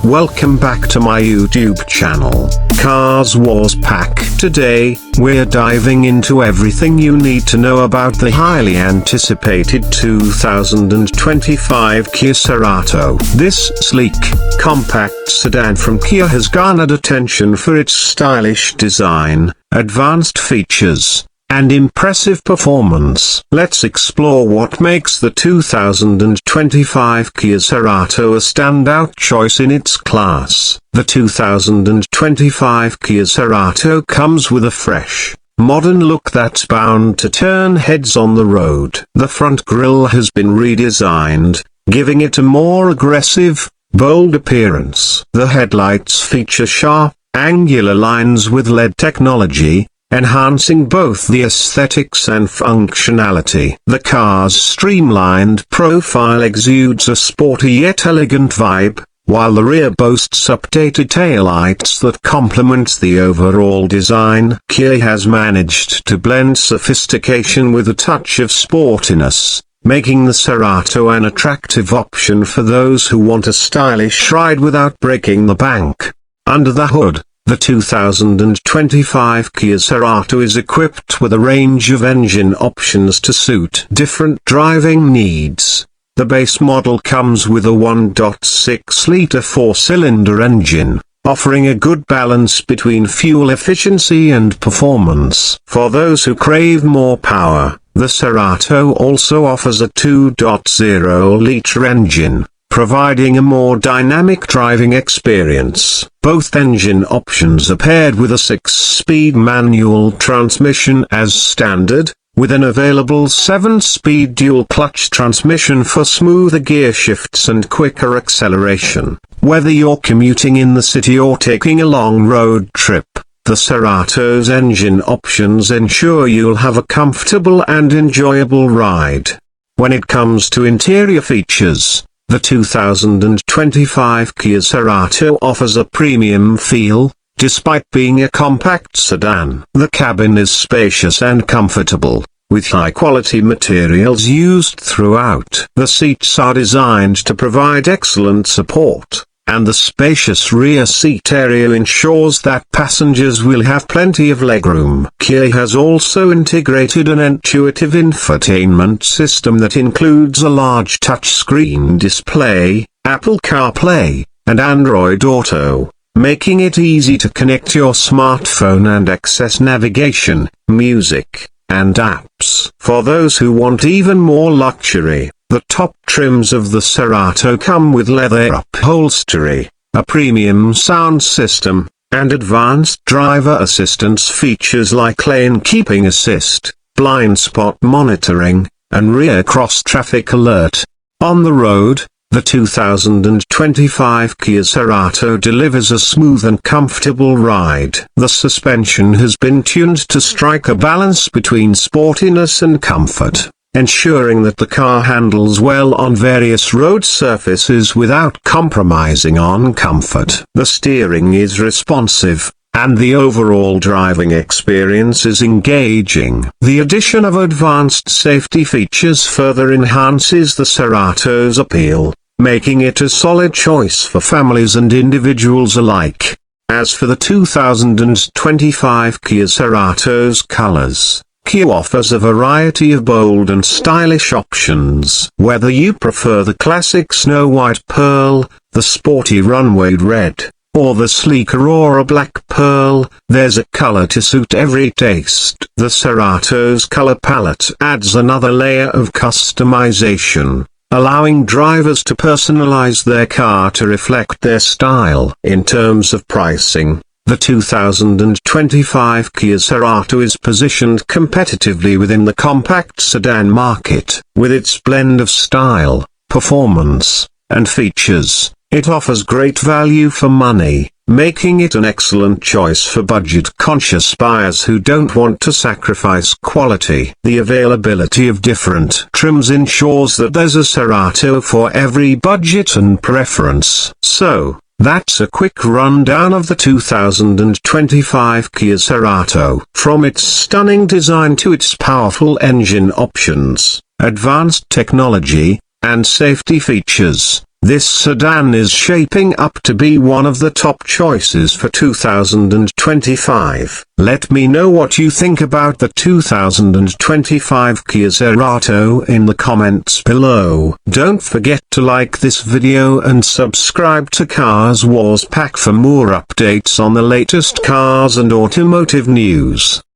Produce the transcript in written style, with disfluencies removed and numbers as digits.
Welcome back to my YouTube channel, Cars Wars Pack. Today, we're diving into everything you need to know about the highly anticipated 2025 Kia Cerato. This sleek, compact sedan from Kia has garnered attention for its stylish design, advanced features, and impressive performance. Let's explore what makes the 2025 Kia Cerato a standout choice in its class. The 2025 Kia Cerato comes with a fresh, modern look that's bound to turn heads on the road. The front grille has been redesigned, giving it a more aggressive, bold appearance. The headlights feature sharp, angular lines with LED technology, enhancing both the aesthetics and functionality. The car's streamlined profile exudes a sporty yet elegant vibe, while the rear boasts updated taillights that complement the overall design. Kia has managed to blend sophistication with a touch of sportiness, making the Cerato an attractive option for those who want a stylish ride without breaking the bank. Under the hood, the 2025 Kia Cerato is equipped with a range of engine options to suit different driving needs. The base model comes with a 1.6-liter four-cylinder engine, offering a good balance between fuel efficiency and performance. For those who crave more power, the Cerato also offers a 2.0-liter engine, providing a more dynamic driving experience. Both engine options are paired with a 6-speed manual transmission as standard, with an available 7-speed dual-clutch transmission for smoother gear shifts and quicker acceleration. Whether you're commuting in the city or taking a long road trip, the Cerato's engine options ensure you'll have a comfortable and enjoyable ride. When it comes to interior features, the 2025 Kia Cerato offers a premium feel, despite being a compact sedan. The cabin is spacious and comfortable, with high-quality materials used throughout. The seats are designed to provide excellent support, and the spacious rear seat area ensures that passengers will have plenty of legroom. Kia has also integrated an intuitive infotainment system that includes a large touchscreen display, Apple CarPlay, and Android Auto, making it easy to connect your smartphone and access navigation, music, and apps. For those who want even more luxury, the top trims of the Cerato come with leather upholstery, a premium sound system, and advanced driver assistance features like lane keeping assist, blind spot monitoring, and rear cross-traffic alert. On the road, the 2025 Kia Cerato delivers a smooth and comfortable ride. The suspension has been tuned to strike a balance between sportiness and comfort, ensuring that the car handles well on various road surfaces without compromising on comfort. The steering is responsive, and the overall driving experience is engaging. The addition of advanced safety features further enhances the Cerato's appeal, making it a solid choice for families and individuals alike. As for the 2025 Kia Cerato's colors, Kia offers a variety of bold and stylish options. Whether you prefer the classic snow white pearl, the sporty runway red, or the sleek Aurora black pearl, there's a color to suit every taste. The Cerato's color palette adds another layer of customization, allowing drivers to personalize their car to reflect their style. In terms of pricing, the 2025 Kia Cerato is positioned competitively within the compact sedan market. With its blend of style, performance, and features, it offers great value for money, making it an excellent choice for budget-conscious buyers who don't want to sacrifice quality. The availability of different trims ensures that there's a Cerato for every budget and preference. So, that's a quick rundown of the 2025 Kia Cerato. From its stunning design to its powerful engine options, advanced technology, and safety features, This sedan is shaping up to be one of the top choices for 2025. Let me know what you think about the 2025 Kia Cerato in the comments below. Don't forget to like this video and subscribe to Cars Wars Pack for more updates on the latest cars and automotive news.